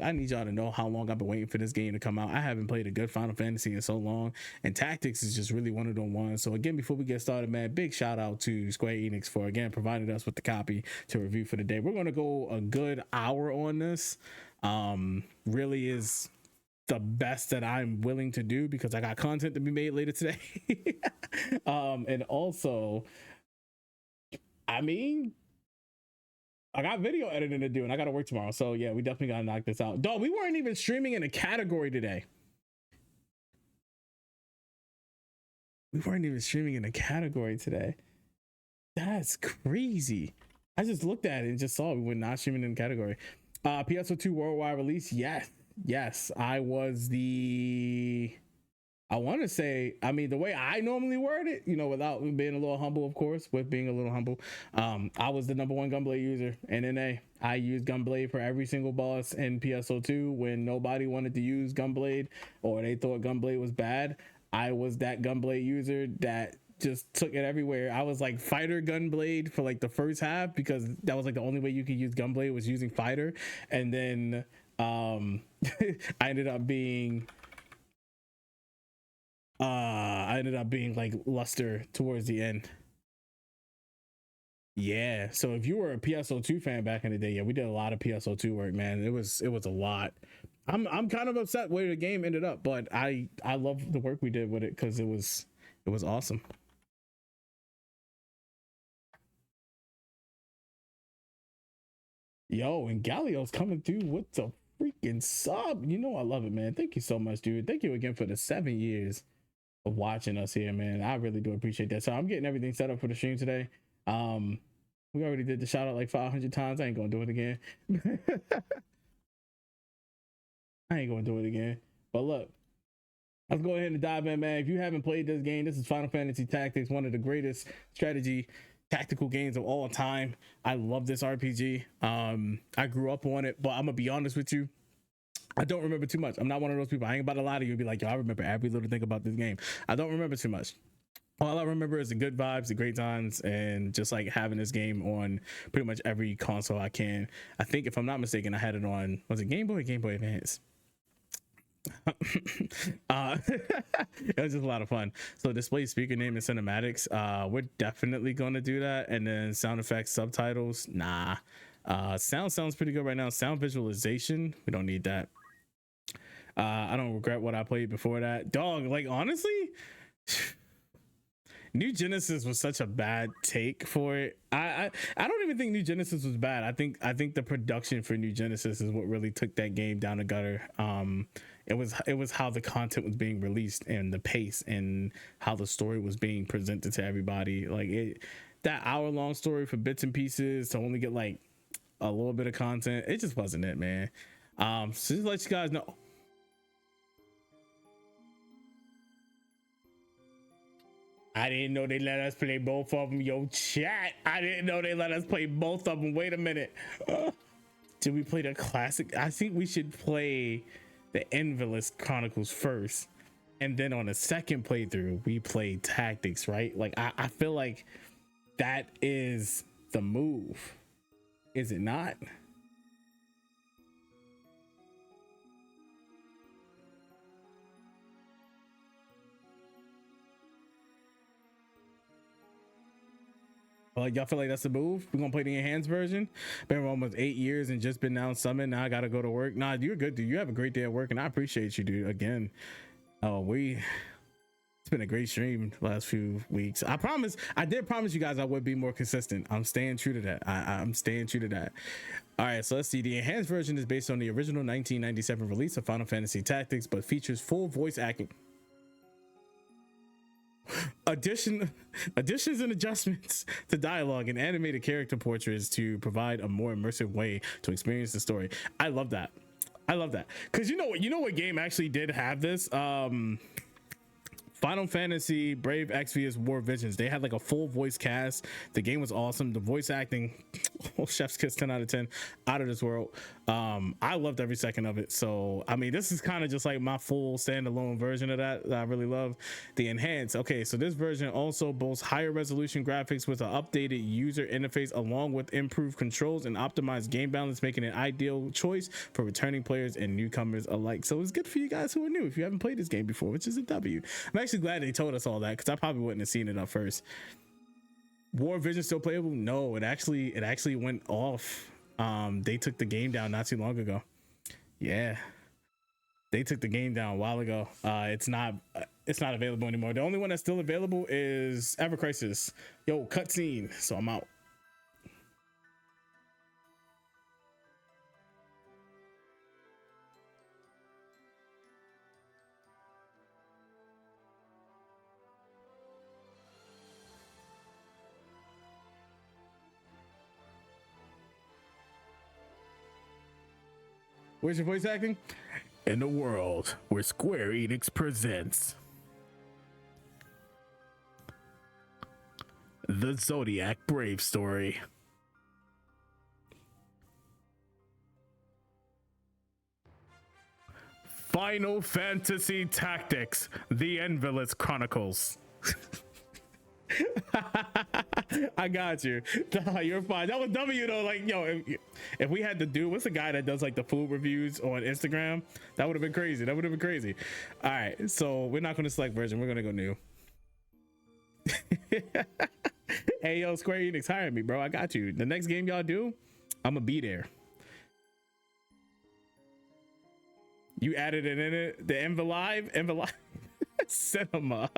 I need y'all to know how long I've been waiting for this game to come out. I haven't played a good Final Fantasy in so long, and Tactics is just really one of them ones. So again, before we get started, man, big shout out to Square Enix for again providing us with the copy to review for the day. We're gonna go a good hour on this. Really is the best that I'm willing to do because I got content to be made later today. And also, I mean, I got video editing to do and I gotta work tomorrow. So yeah, we definitely gotta knock this out. Dog, we weren't even streaming in a category today. We weren't even streaming in a category today. That's crazy. I just looked at it and just saw we were not streaming in a category. PSO2 worldwide release. Yes. I was I want to say, I mean, the way I normally word it, you know, without being a little humble, of course, with being a little humble, I was the #1 Gunblade user in NA. I used Gunblade for every single boss in PSO2 when nobody wanted to use Gunblade or they thought Gunblade was bad. I was that Gunblade user that just took it everywhere. I was like fighter Gunblade for like the first half because that was like the only way you could use Gunblade was using fighter. And then I ended up being like luster towards the end. Yeah, so if you were a PSO2 fan back in the day, yeah, we did a lot of PSO2 work, man. It was a lot. I'm kind of upset where the game ended up, but I love the work we did with it because it was awesome. Yo, and Galio's coming through with the freaking sub. You know I love it, man. Thank you so much, dude. Thank you again for the 7 years of watching us here, man. I really do appreciate that. So I'm getting everything set up for the stream today. We already did the shout out like 500 times. I ain't gonna do it again. But look, let's go ahead and dive in, man. If you haven't played this game, this is Final Fantasy Tactics, one of the greatest strategy tactical games of all time. I love this RPG. I grew up on it, but I'm gonna be honest with you, I don't remember too much. I'm not one of those people. I ain't about to lie to you and be like, yo, I remember every little thing about this game. I don't remember too much. All I remember is the good vibes, the great times, and just like having this game on pretty much every console I can. I think if I'm not mistaken, I had it on, was it Game Boy or Game Boy Advance? It was just a lot of fun. So display speaker name and cinematics, we're definitely gonna do that. And then sound effects, subtitles, nah. Sound sounds pretty good right now. Sound visualization, we don't need that. I don't regret what I played before that. Dog, like honestly, New Genesis was such a bad take for it. I don't even think New Genesis was bad. I think the production for New Genesis is what really took that game down the gutter. It was how the content was being released and the pace and how the story was being presented to everybody. Like that hour-long story for bits and pieces to only get like a little bit of content, it just wasn't it, man. So just to let you guys know. I didn't know they let us play both of them. Yo, chat. I didn't know they let us play both of them. Wait a minute. Did we play the classic? I think we should play the Invalice Chronicles first. And then on the second playthrough, we play Tactics, right? Like, I feel like that is the move. Is it not? Like y'all feel like that's the move? We're gonna play the enhanced version. Been almost 8 years and just been now summoned. Now I gotta go to work. Nah, you're good, dude. You have a great day at work, and I appreciate you, dude. Again, it's been a great stream the last few weeks. I did promise you guys I would be more consistent. I'm staying true to that. I'm staying true to that. All right, so let's see. The enhanced version is based on the original 1997 release of Final Fantasy Tactics, but features full voice acting. Additions and adjustments to dialogue and animated character portraits to provide a more immersive way to experience the story. I love that because you know what game actually did have this. Final Fantasy Brave Exvius War Visions, they had like a full voice cast. The game was awesome. The voice acting Chef's kiss, 10 out of 10, out of this world. I loved every second of it. So I mean, this is kind of just like my full standalone version of that I really love. The enhanced, okay, so this version also boasts higher resolution graphics with an updated user interface along with improved controls and optimized game balance, making it an ideal choice for returning players and newcomers alike. So it's good for you guys who are new if you haven't played this game before, which is a W. I'm actually glad they told us all that, because I probably wouldn't have seen it up first. War Vision still playable? No, it actually went off. They took the game down not too long ago. Yeah, they took the game down a while ago. It's not available anymore. The only one that's still available is Ever Crisis. Yo, cutscene. So I'm out. Where's your voice acting? In the world where Square Enix presents the Zodiac Brave story. Final Fantasy Tactics, the Invalice Chronicles. I got you. Nah, you're fine. That was W though. Like, yo, if we had to do, what's the guy that does like the food reviews on Instagram? That would have been crazy. That would have been crazy. All right, so we're not going to select version. We're going to go new. Hey, yo, Square Enix, hire me, bro. I got you. The next game y'all do, I'm gonna be there. You added it in it. The Invalice Cinema.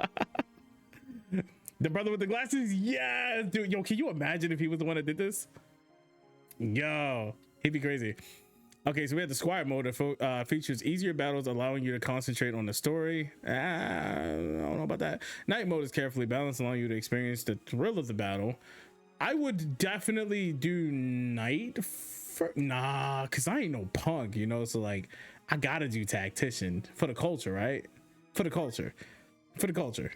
The brother with the glasses? Yes, dude. Yo, can you imagine if he was the one that did this? Yo, he'd be crazy. Okay, so we have the Squire mode that features easier battles, allowing you to concentrate on the story. I don't know about that. Night mode is carefully balanced, allowing you to experience the thrill of the battle. I would definitely do night nah, because I ain't no punk, you know? So, like, I gotta do tactician for the culture, right? For the culture. For the culture.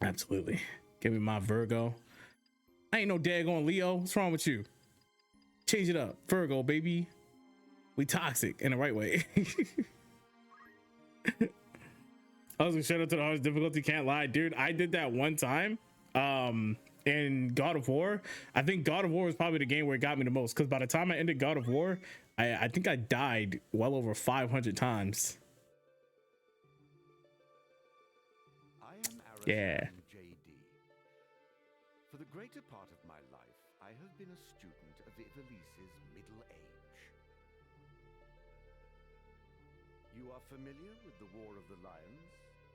Absolutely. Give me my Virgo. I ain't no daggone Leo. What's wrong with you? Change it up. Virgo, baby. We toxic in the right way. I was gonna shout out to the hardest difficulty, can't lie, dude. I did that one time in God of War. I think God of War was probably the game where it got me the most, because by the time I ended God of War, I think I died well over 500 times. Yeah. For the greater part of my life, I have been a student of Invalice's middle age. You are familiar with the War of the Lions,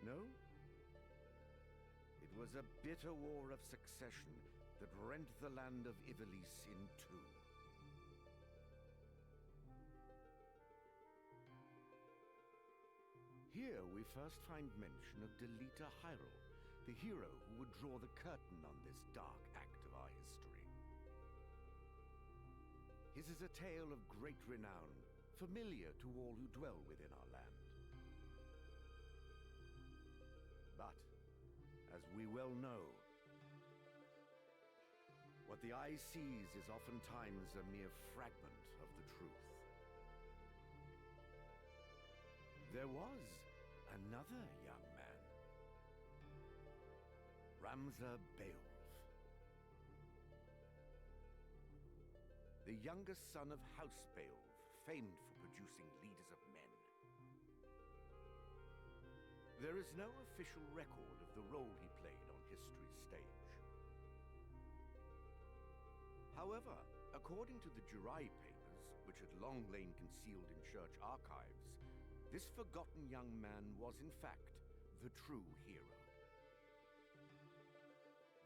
no? It was a bitter war of succession that rent the land of Invalice in two. Here we first find mention of Delita Hyrule, the hero who would draw the curtain on this dark act of our history. His is a tale of great renown, familiar to all who dwell within our land. But, as we well know, what the eye sees is oftentimes a mere fragment of the truth. There was another young man, Ramza Beowulf, the youngest son of House Beowulf, famed for producing leaders of men. There is no official record of the role he played on history's stage. However, according to the Jirai papers, which had long lain concealed in church archives, this forgotten young man was in fact the true hero.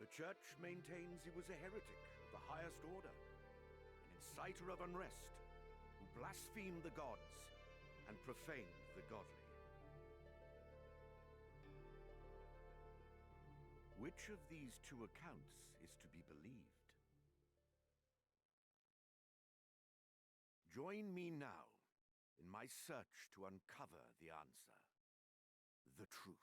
The church maintains he was a heretic of the highest order, an inciter of unrest, who blasphemed the gods and profaned the godly. Which of these two accounts is to be believed? Join me now in my search to uncover the answer, the truth.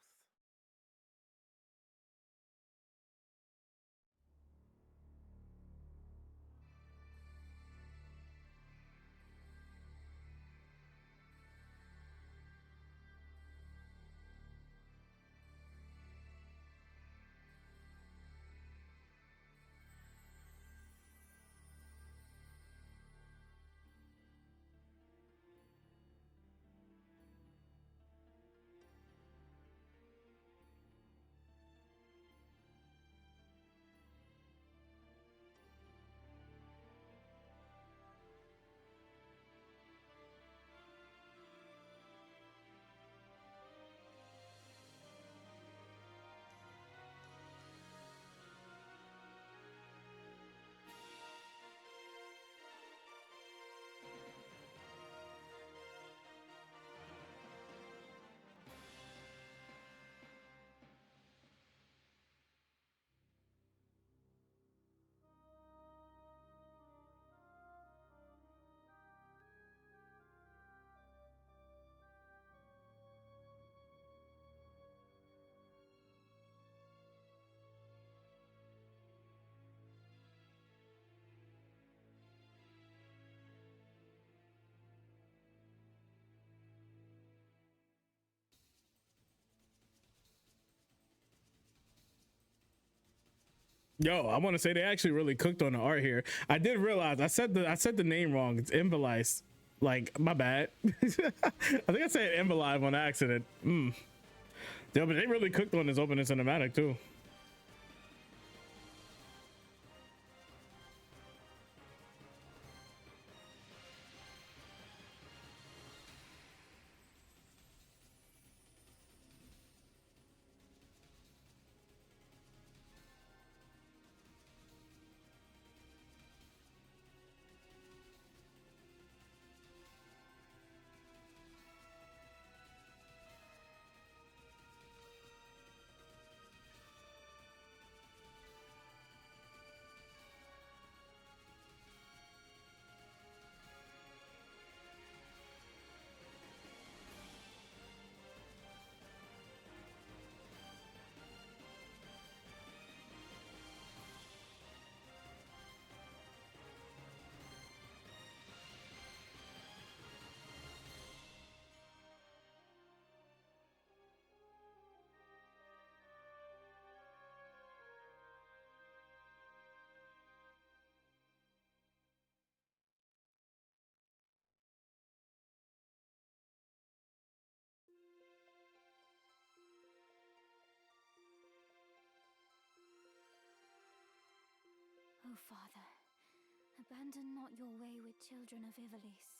Yo, I want to say they actually really cooked on the art here. I did realize I said the name wrong. It's Invalice. Like, my bad. I think I said Invalive on accident. Yeah, but they really cooked on this opening cinematic too. O Father, abandon not your wayward children of Invalice,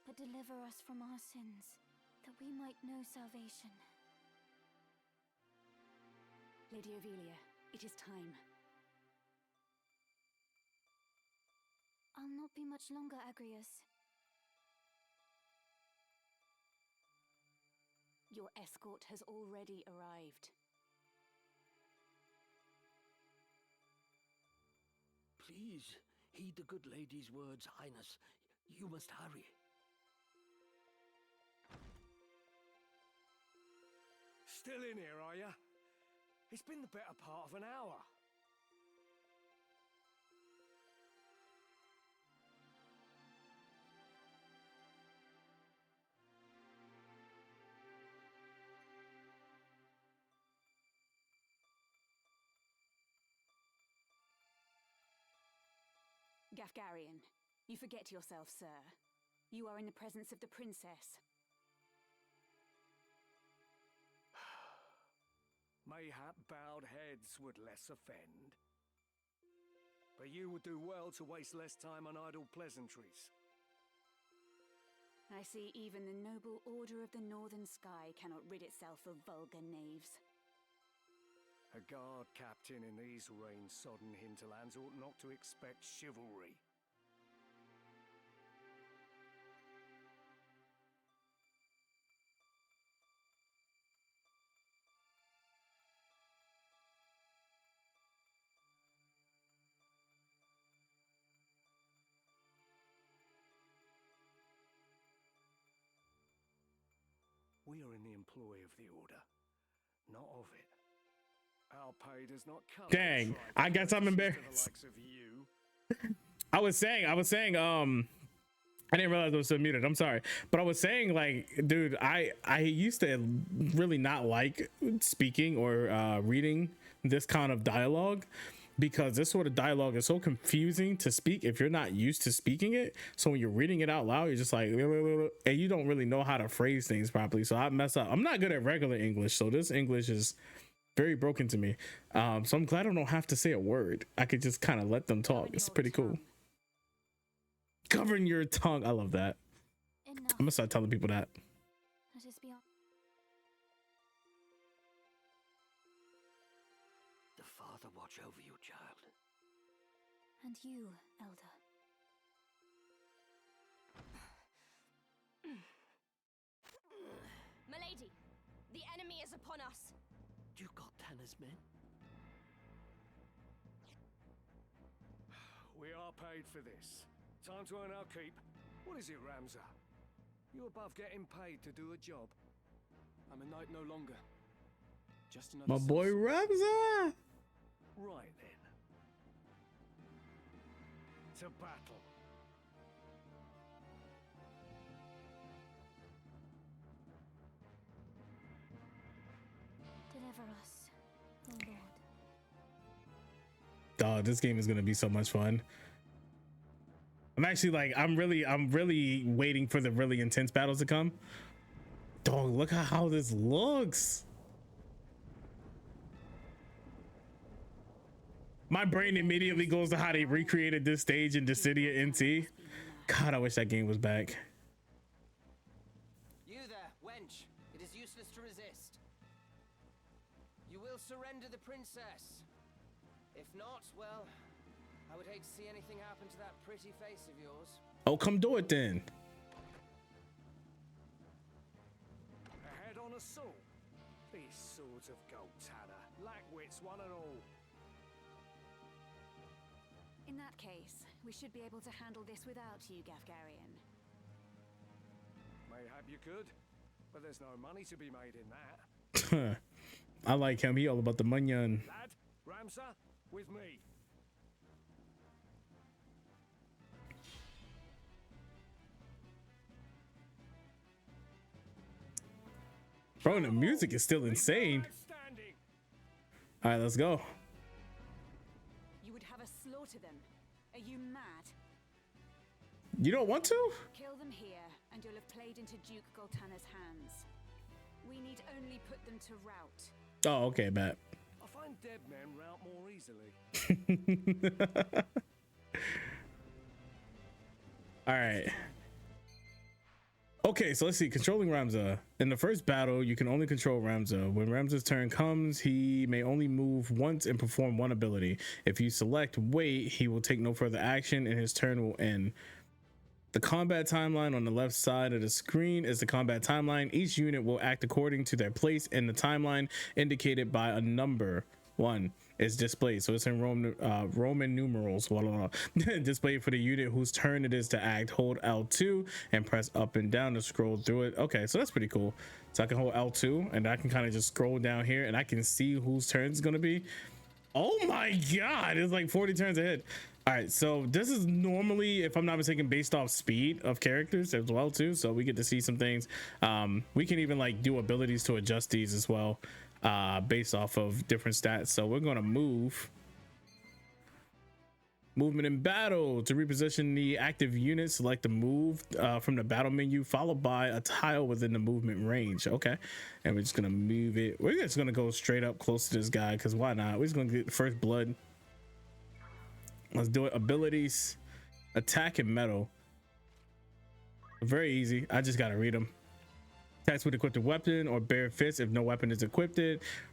but deliver us from our sins, that we might know salvation. Lady Ovelia, it is time. I'll not be much longer, Agrius. Your escort has already arrived. Please, heed the good lady's words, Highness. You must hurry. Still in here, are ya? It's been the better part of an hour. Gafgarian, you forget yourself, sir. You are in the presence of the princess. Mayhap bowed heads would less offend. But you would do well to waste less time on idle pleasantries. I see even the noble Order of the Northern Sky cannot rid itself of vulgar knaves. A guard captain in these rain-sodden hinterlands ought not to expect chivalry. We are in the employ of the Order, not of it. Our pay does not come. Dang, I guess I'm embarrassed. Likes of you. I was saying, I didn't realize I was so muted. I'm sorry. But I was saying, like, dude, I used to really not like speaking or reading this kind of dialogue, because this sort of dialogue is so confusing to speak if you're not used to speaking it. So when you're reading it out loud, you're just like, and you don't really know how to phrase things properly. So I mess up. I'm not good at regular English, so this English is very broken to me. So I'm glad I don't have to say a word. I could just kind of let them talk. It's pretty cool. Govern your tongue. I love that. Enough. I'm gonna start telling people that. Let us be on. The Father watch over you, child. And you, Elder. Milady, the enemy is upon us. You got Tanner's men? We are paid for this. Time to earn our keep. What is it, Ramza? You above getting paid to do a job? I'm a knight no longer. Just another. My boy Ramza. Right then. To battle. Deliver us, O Lord. Dog, this game is gonna be so much fun. I'm actually like, I'm really waiting for the really intense battles to come. Dog, look at how this looks. My brain immediately goes to how they recreated this stage in Dissidia NT. God, I wish that game was back. You there, wench. It is useless to resist. You will surrender the princess. If not, well, I would hate to see anything happen to that pretty face of yours. Oh, come do it then. A head on assault. These swords of gold tanner, lack wits one and all. In that case, we should be able to handle this without you, Gafgarian. Mayhap you could, but there's no money to be made in that. I like him. He all about the money. Lad, Ramsar, with me. Bro, the music is still insane. All right, let's go. You would have us slaughter them. Are you mad? You don't want to? Kill them here, and you'll have played into Duke Goltana's hands. We need only put them to rout. Oh, okay, bet. I find dead men rout more easily. All right. Okay, so let's see. Controlling Ramza. In the first battle, you can only control Ramza. When Ramza's turn comes, he may only move once and perform one ability. If you select wait, he will take no further action and his turn will end. The combat timeline on the left side of the screen is the combat timeline. Each unit will act according to their place in the timeline, indicated by a number. 1 is displayed, so it's in Roman numerals. Displayed for the unit whose turn it is to act. Hold L2 and press up and down to scroll through it. Okay, so that's pretty cool. So I can hold L2 and I can kind of just scroll down here and I can see whose turn it's gonna be. Oh my god, it's like 40 turns ahead. All right, so this is normally, if I'm not mistaken, based off speed of characters as well too, so we get to see some things. We can even like do abilities to adjust these as well, based off of different stats. So we're going to movement in battle. To reposition the active unit, select the move from the battle menu, followed by a tile within the movement range. Okay, and we're just gonna move it. We're just gonna go straight up close to this guy because why not? We're just gonna get the first blood. Let's do it. Abilities, attack and metal. Very easy. I just gotta read them. Attacks with equipped weapon or bare fist if no weapon is equipped.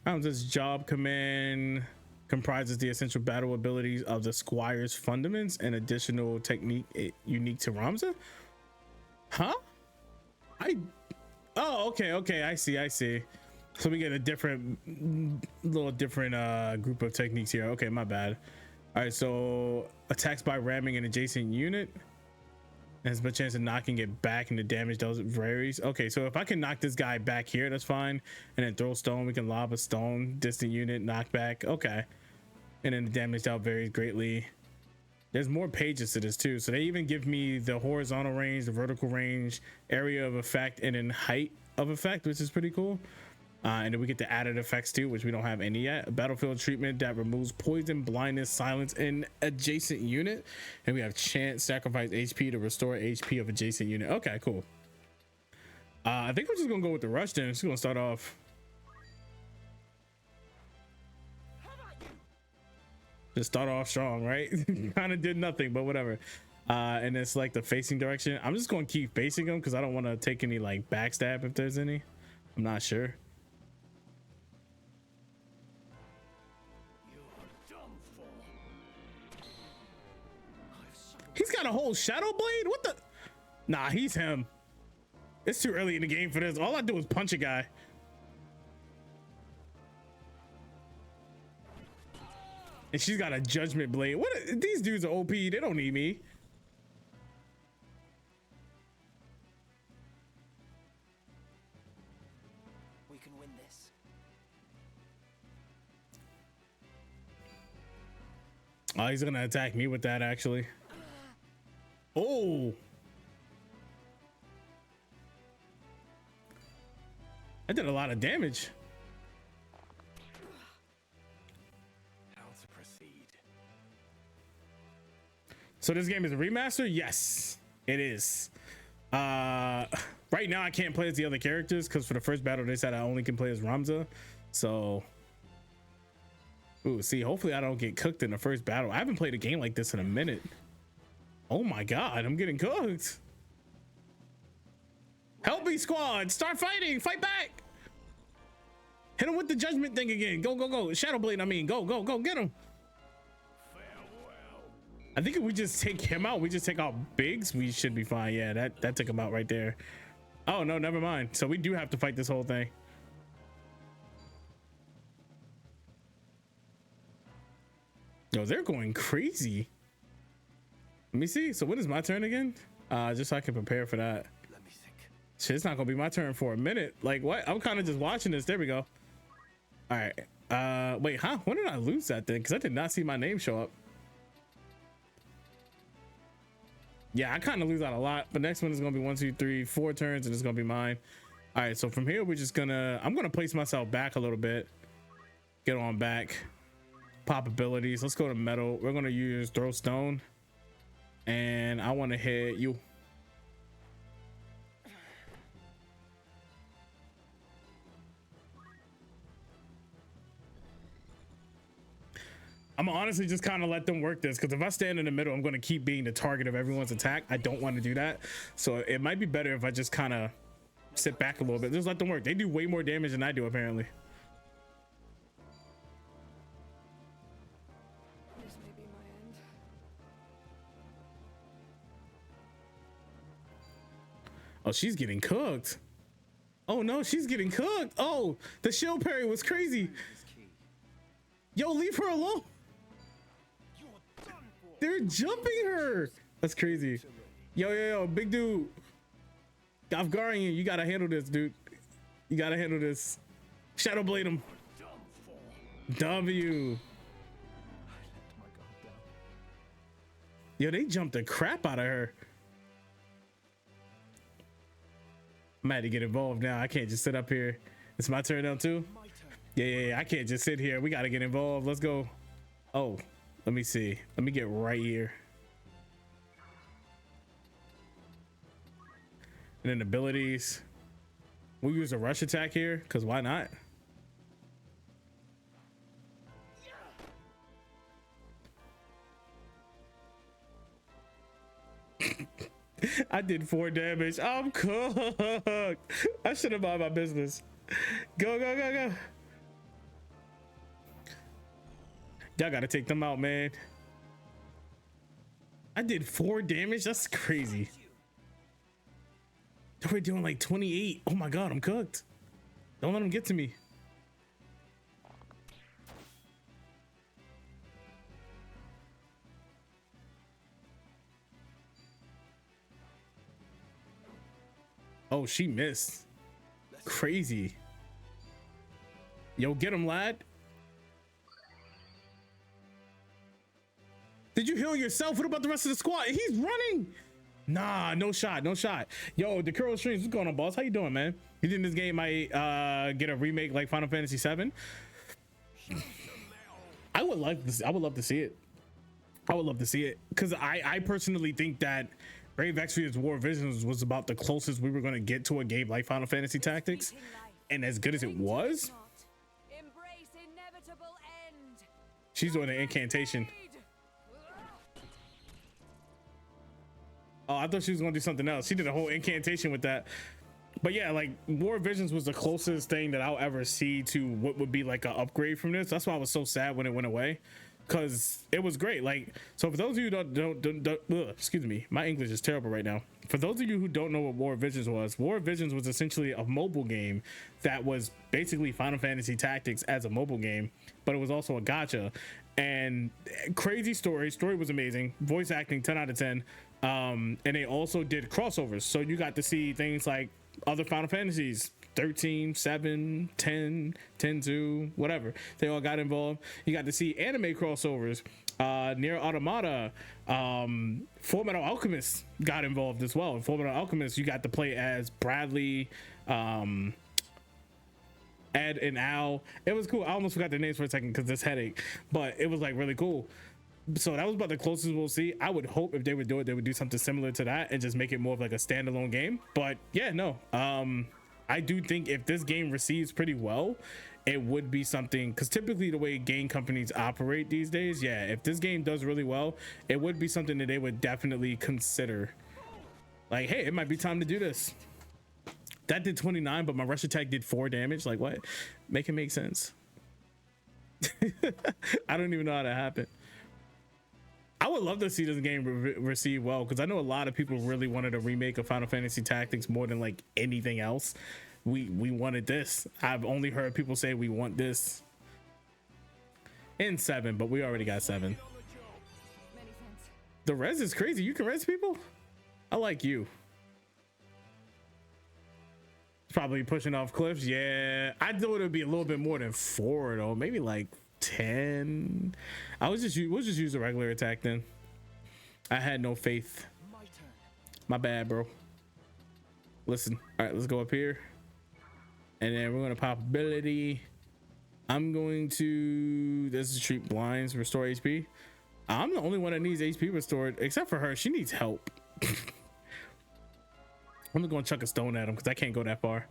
Ramza's job command comprises the essential battle abilities of the Squire's fundaments and additional technique unique to Ramza. Huh? Oh, okay. I see. So we get a little different group of techniques here. Okay, my bad. All right, so attacks by ramming an adjacent unit. Has a chance of knocking it back, and the damage does varies. Okay, so if I can knock this guy back here, that's fine. And then throw stone, we can lob a stone, distant unit, knock back. Okay. And then the damage out varies greatly. There's more pages to this too. So they even give me the horizontal range, the vertical range, area of effect, and then height of effect, which is pretty cool. And then we get the added effects too, which we don't have any yet. A battlefield treatment that removes poison, blindness, silence in adjacent unit. And we have chant, sacrifice HP to restore HP of adjacent unit. Okay, cool. I think we're just gonna go with the rush then. Just gonna start off. Just start off strong, right? Kind of did nothing, but whatever. And it's like the facing direction. I'm just gonna keep facing them because I don't want to take any like backstab if there's any. I'm not sure. He's got a whole shadow blade. What the? Nah, he's him. It's too early in the game for this. All I do is punch a guy. And she's got a judgment blade. What? These dudes are OP. They don't need me. We can win this. Oh, he's gonna attack me with that actually. Oh. I did a lot of damage. How to proceed? So this game is a remaster? Yes, it is. Right now I can't play as the other characters because for the first battle they said I only can play as Ramza. So, ooh, see, hopefully I don't get cooked in the first battle. I haven't played a game like this in a minute. Oh my God, I'm getting cooked. Help me, squad. Start fighting. Fight back. Hit him with the judgment thing again. Go, go, go. Shadow Blade, I mean. Go, go, go. Get him. I think if we just take him out, we just take out Biggs, we should be fine. Yeah, that took him out right there. Oh, no, never mind. So we do have to fight this whole thing. Yo, they're going crazy. Let me see. So when is my turn again? Just so I can prepare for that. Let me think. Shit, it's not gonna be my turn for a minute. Like what? I'm kind of just watching this. There we go. All right. Wait, huh? When did I lose that thing? Because I did not see my name show up. Yeah, I kind of lose out a lot. But next one is gonna be 1, 2, 3, 4 turns, and it's gonna be mine. All right. So from here, we're just gonna. I'm gonna place myself back a little bit. Get on back. Pop abilities. Let's go to metal. We're gonna use throw stone. And I want to hit you. I'm honestly just kind of let them work this, because if I stand in the middle, I'm going to keep being the target of everyone's attack. I don't want to do that. So it might be better if I just kind of sit back a little bit. Just let them work. They do way more damage than I do, apparently. This may be my end. Oh, she's getting cooked. Oh no, she's getting cooked. Oh, the shield parry was crazy. Yo, leave her alone. They're jumping her. That's crazy. Yo, big dude. Off guarding you. You gotta handle this, dude. You gotta handle this. Shadow Blade him. W. Yo, they jumped the crap out of her. I'm had to get involved now. I can't just sit up here. It's my turn now too. Yeah. I can't just sit here. We gotta get involved. Let's go. Oh, let me see. Let me get right here. And then abilities. We'll use a rush attack here, because why not? I did 4 damage. I'm cooked. I should have mind my business. Go. Y'all gotta take them out, man. I did 4 damage. That's crazy. We're doing like 28. Oh my God, I'm cooked. Don't let them get to me. Oh, she missed. Crazy. Yo, get him, lad. Did you heal yourself? What about the rest of the squad? He's running. Nah, no shot. Yo, the Kuro Streams, what's going on, boss? How you doing, man? You think this game might get a remake like Final Fantasy VII? I would love to see it. I would love to see it, because I personally think that Brave Exvius War Visions was about the closest we were going to get to a game like Final Fantasy Tactics, and as good as it was, she's doing an incantation. Oh, I thought she was gonna do something else. She did a whole incantation with that. But yeah, like War Visions was the closest thing that I'll ever see to what would be like an upgrade from this. That's why I was so sad when it went away, because it was great. Like, so for those of you who don't excuse me, my English is terrible right now. For those of you who don't know what War Visions was essentially a mobile game that was basically Final Fantasy Tactics as a mobile game, but it was also a gacha. And crazy story was amazing. Voice acting 10 out of 10. And they also did crossovers, so you got to see things like other Final Fantasies, 13, 7, 10, 10-2, whatever. They all got involved. You got to see anime crossovers. Nier Automata, Fullmetal Alchemist got involved as well. In Fullmetal Alchemist, you got to play as Bradley, Ed and Al. It was cool. I almost forgot their names for a second because this headache, but it was like really cool. So that was about the closest we'll see. I would hope if they would do it, they would do something similar to that and just make it more of like a standalone game. But yeah, no. I do think if this game receives pretty well, it would be something, because typically the way game companies operate these days, yeah, if this game does really well, it would be something that they would definitely consider. Like, hey, it might be time to do this. That did 29, but my rush attack did 4 damage. Like, what? Make it make sense. I don't even know how that happened. I would love to see this game receive well, because I know a lot of people really wanted a remake of Final Fantasy Tactics more than like anything else. We wanted this. I've only heard people say we want this in 7, but we already got 7. The res is crazy. You can res people? I like you. Probably pushing off cliffs. Yeah, I thought it would be a little bit more than 4 though. Maybe like 10. We'll just use a regular attack then. I had no faith. My bad, bro. Listen. All right, let's go up here. And then we're going to pop ability. I'm going to, this is treat blinds, restore HP. I'm the only one that needs HP restored, except for her. She needs help. I'm just going to chuck a stone at him because I can't go that far.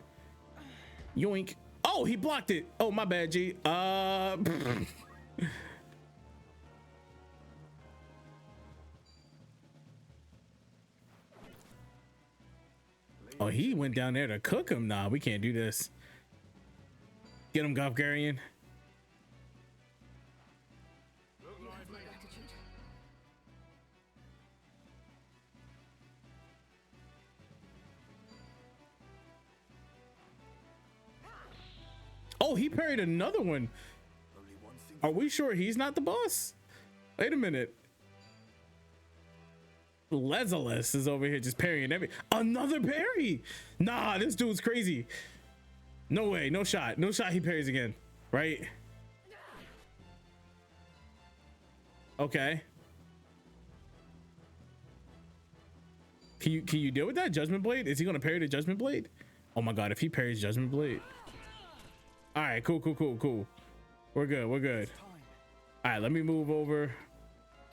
Yoink. Oh, he blocked it. Oh, my bad, G. Oh, he went down there to cook him. Nah, we can't do this. Get him, Golgarian. Oh, he parried another one. Are we sure he's not the boss? Wait a minute. Lezeless is over here just parrying another parry. Nah, this dude's crazy. No way, no shot. No shot he parries again, right? Okay. Can you deal with that Judgment Blade? Is he gonna parry the Judgment Blade? Oh my god, if he parries Judgment Blade. All right, cool. We're good. All right, let me move over.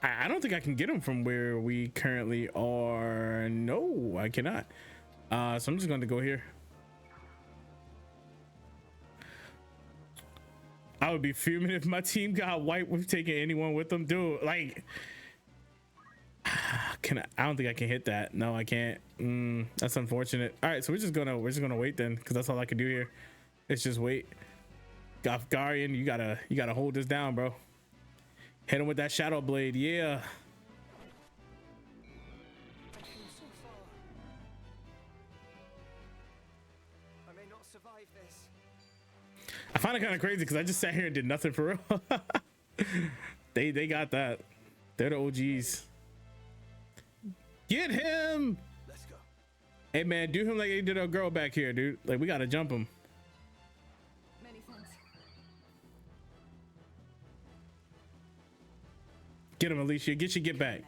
I don't think I can get him from where we currently are. No, I cannot. So I'm just going to go here. I would be fuming if my team got wiped with taking anyone with them, dude. Like, I don't think I can hit that. No, I can't. That's unfortunate. All right, so we're just gonna wait then, because that's all I can do here. It's just wait. Golgarian, you gotta hold this down, bro. Hit him with that Shadow Blade. Yeah. I may not survive this. I find it kind of crazy because I just sat here and did nothing for real. They got that. They're the OGs. Get him. Let's go. Hey man, do him like they did our girl back here, dude. Like, we gotta jump him. Many thanks. Get him, Alicia. Get back.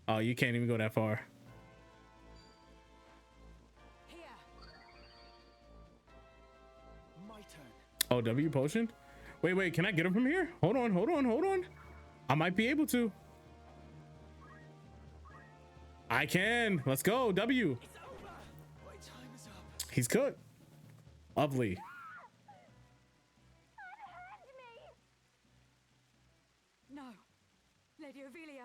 Oh, you can't even go that far. Here. My turn. Oh, W potion? Wait, can I get him from here? Hold on. I might be able to. I can. Let's go, W. It's over. My time is up. He's cooked. Lovely. No. Lady Ophelia.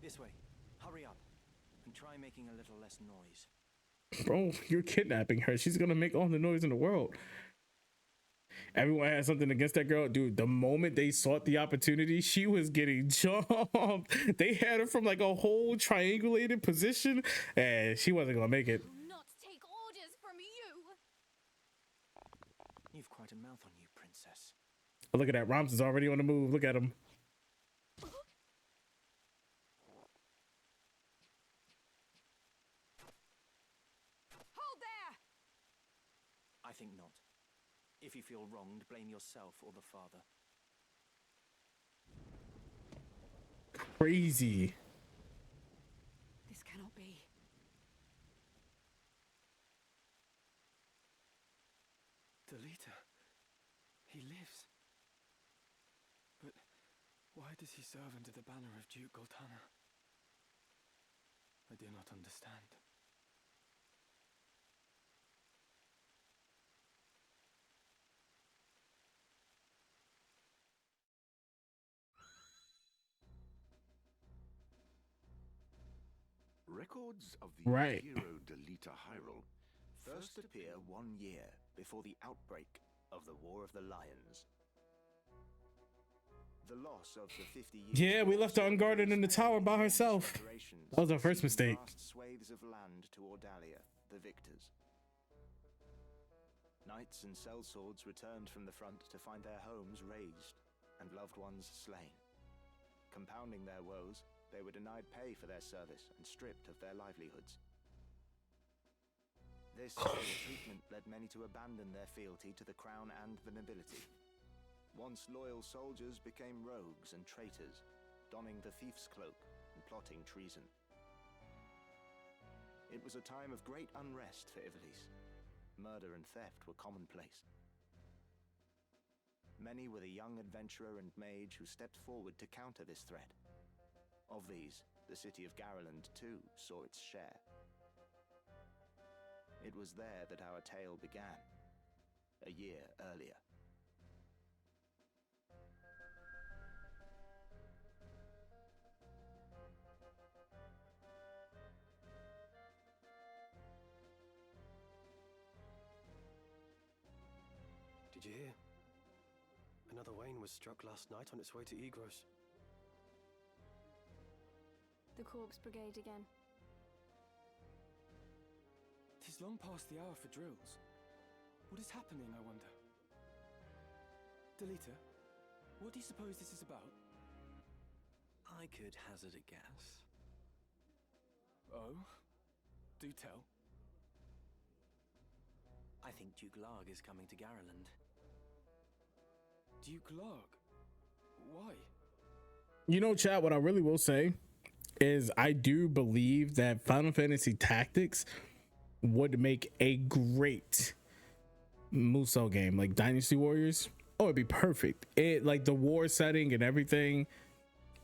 This way. Hurry up. And try making a little less noise. Bro, you're kidnapping her. She's gonna make all the noise in the world. Everyone has something against that girl. Dude, the moment they sought the opportunity, she was getting jumped. They had her from like a whole triangulated position, and she wasn't gonna make it. Will not take orders from you. You've quite a mouth on you, princess. Oh, look at that. Rams is already on the move. Look at him. Hold there. I think not. If you feel wronged, blame yourself or the father. Crazy. This cannot be. Delita. He lives. But why does he serve under the banner of Duke Goltana? I do not understand. Records of the Right. hero Delita Hyrule first appear 1 year before the outbreak of the War of the Lions. The loss of the 50 years. Yeah, we left her unguarded in the tower by herself. That was our first mistake. Vast swathes of land to Ordalia, the victors. Knights and sellswords returned from the front to find their homes razed and loved ones slain. Compounding their woes, they were denied pay for their service and stripped of their livelihoods. This treatment led many to abandon their fealty to the crown and the nobility. Once loyal soldiers became rogues and traitors, donning the thief's cloak and plotting treason. It was a time of great unrest for Invalice. Murder and theft were commonplace. Many were the young adventurer and mage who stepped forward to counter this threat. Of these, the city of Garland too saw its share. It was there that our tale began, a year earlier. Did you hear? Another Wayne was struck last night on its way to Egros. The Corpse Brigade again. Tis long past the hour for drills. What is happening, I wonder? Delita, what do you suppose this is about? I could hazard a guess. Oh? Do tell. I think Duke Larg is coming to Garland. Duke Larg? Why? You know, chat, what I really will say is I do believe that Final Fantasy Tactics would make a great Musou game, like Dynasty Warriors. Oh, it'd be perfect. It, like, the war setting and everything,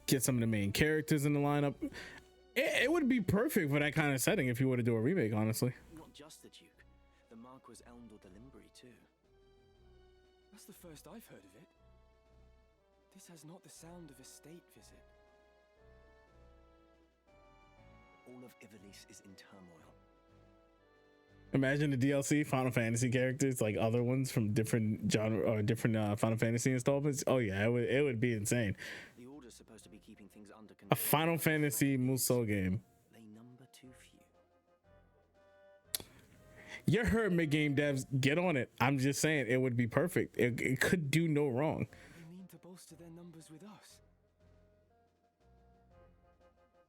get some of the main characters in the lineup. It would be perfect for that kind of setting if you were to do a remake, honestly. Not just the Duke, the Marquis Elmdor de Limbri too. That's the first I've heard of it. This has not the sound of a state visit. All of Invalice is in turmoil. Imagine the DLC Final Fantasy characters, like other ones from different genre or different Final Fantasy installments. Oh yeah, it would be insane. The Order's supposed to be keeping things under control. A Final Fantasy Musou game. They number too few. You heard me, game devs. Get on it. I'm just saying it would be perfect. It could do no wrong. They mean to bolster their numbers with us.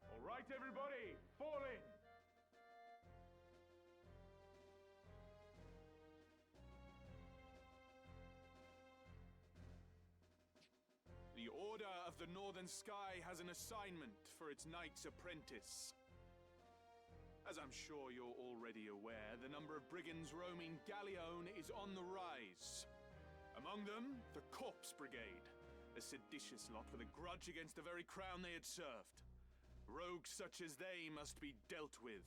All right, everybody, fall in. The Order of the Northern Sky has an assignment for its Knight's Apprentice. As I'm sure you're already aware, the number of brigands roaming Galleon is on the rise. Among them, the Corpse Brigade, a seditious lot with a grudge against the very crown they had served. Rogues such as they must be dealt with.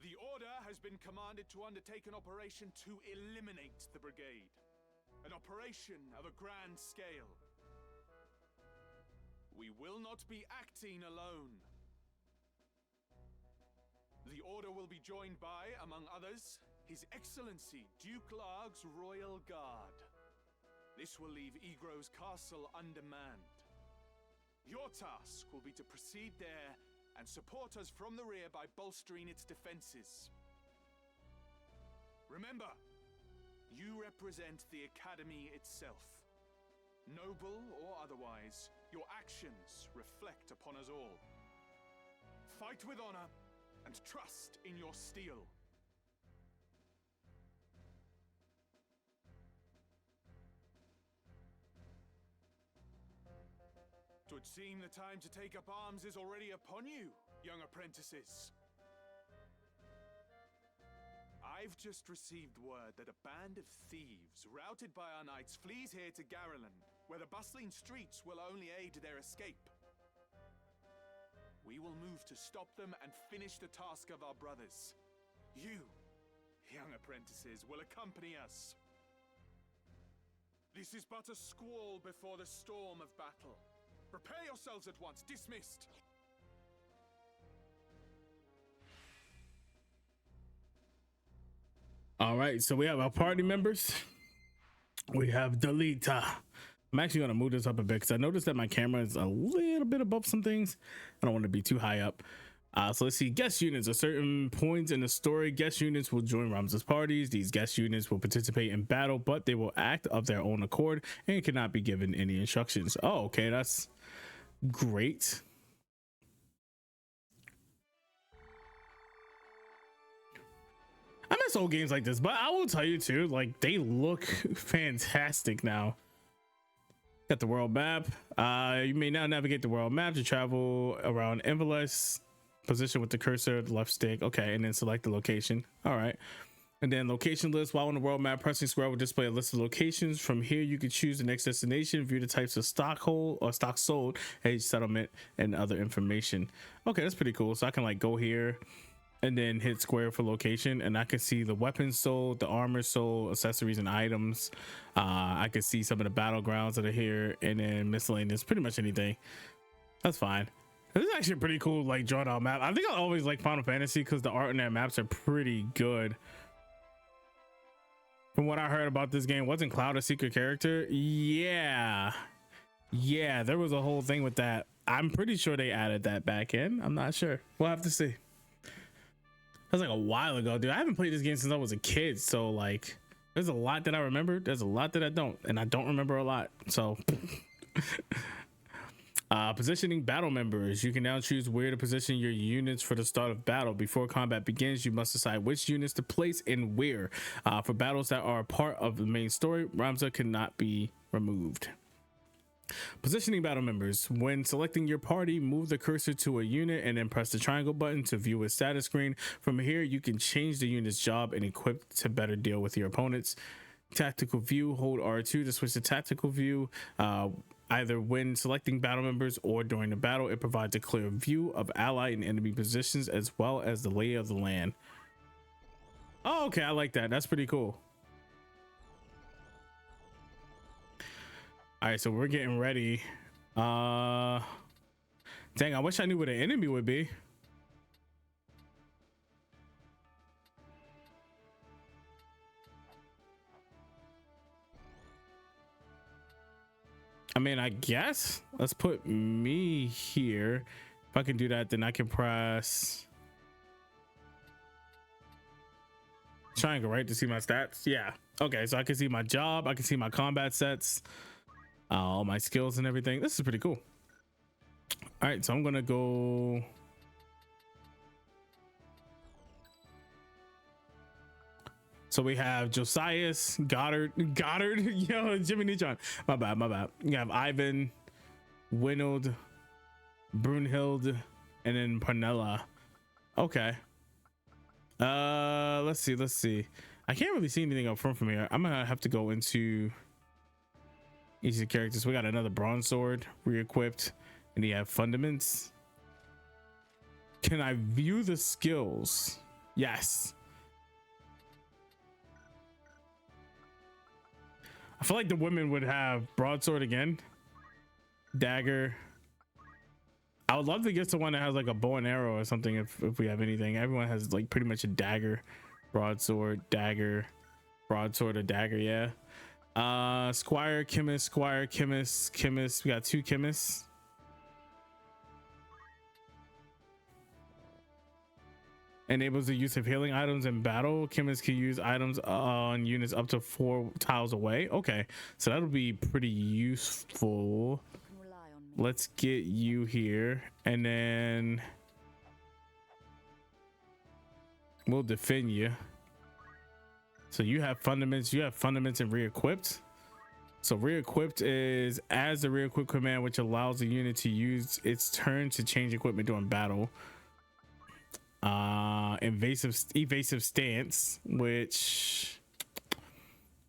The Order has been commanded to undertake an operation to eliminate the brigade. An operation of a grand scale. We will not be acting alone. The Order will be joined by, among others, His Excellency Duke Larg's Royal Guard. This will leave Egros Castle undermanned. Your task will be to proceed there and support us from the rear by bolstering its defenses. Remember, you represent the Academy itself. Noble or otherwise, your actions reflect upon us all. Fight with honor and trust in your steel. Twould seem the time to take up arms is already upon you, young apprentices. I I've just received word that a band of thieves, routed by our knights, flees here to Garreland, where the bustling streets will only aid their escape. We will move to stop them and finish the task of our brothers. You, young apprentices, will accompany us. This is but a squall before the storm of battle. Prepare yourselves at once. Dismissed. All right, so we have our party members. We have Delita. I'm actually going to move this up a bit because I noticed that my camera is a little bit above some things. I don't want to be too high up. So let's see. Guest units. At certain points in the story, guest units will join Ramza's parties. These guest units will participate in battle, but they will act of their own accord and cannot be given any instructions. Oh, okay. That's great. I miss old games like this, but I will tell you too, like, they look fantastic now. Got the world map. You may now navigate the world map to travel around Invalice. Position with the cursor, the left stick. Okay, and then select the location. All right. And then location list. While on the world map, pressing square will display a list of locations. From here, you can choose the next destination, view the types of stock hold or stock sold, age settlement, and other information. Okay, that's pretty cool. So I can like go here and then hit square for location, and I can see the weapons sold, the armor sold, accessories and items. I can see some of the battlegrounds that are here, and then miscellaneous, pretty much anything. That's fine. This is actually a pretty cool like drawn out map. I think I always like Final Fantasy because the art in their maps are pretty good. From what I heard about this game, wasn't Cloud a secret character? Yeah, there was a whole thing with that. I'm pretty sure they added that back in. I'm not sure. We'll have to see. That was like a while ago, dude. I haven't played this game since I was a kid, so like there's a lot that I remember, there's a lot that I don't, and I don't remember a lot. So positioning battle members. You can now choose where to position your units for the start of battle. Before combat begins, you must decide which units to place and where. For battles that are a part of the main story, Ramza cannot be removed. Positioning battle members. When selecting your party, move the cursor to a unit and then press the triangle button to view its status screen. From here, you can change the unit's job and equip to better deal with your opponents. Tactical view. Hold R2 to switch to tactical view. Either when selecting battle members or during the battle, it provides a clear view of ally and enemy positions as well as the lay of the land. Oh, okay, I like that. That's pretty cool. All right, so we're getting ready. Dang, I wish I knew where the enemy would be. I mean, I guess let's put me here. If I can do that, then I can press triangle, right, to see my stats. Yeah. Okay, so I can see my job. I can see my combat sets, all my skills and everything. This is pretty cool. All right, so I'm gonna go. So we have Josias, Goddard, yo, Jimmy Neutron. My bad. You have Ivan, Winold, Brunhild, and then Parnella. Okay. Let's see. I can't really see anything up front from here. I'm gonna have to go into each of the characters. We got another bronze sword re-equipped, and you have fundaments. Can I view the skills? Yes. I feel like the women would have broadsword again, dagger. I would love to get to one that has like a bow and arrow or something if we have anything. Everyone has like pretty much a dagger, broadsword, dagger, broadsword, or dagger. Yeah. Squire, chemist. We got 2 chemists. Enables the use of healing items in battle. Chemists can use items on units up to 4 tiles away. Okay, so that'll be pretty useful. Let's get you here, and then we'll defend you. So you have fundaments. And re-equipped. So re-equipped is as the re-equip command, which allows the unit to use its turn to change equipment during battle. evasive stance, which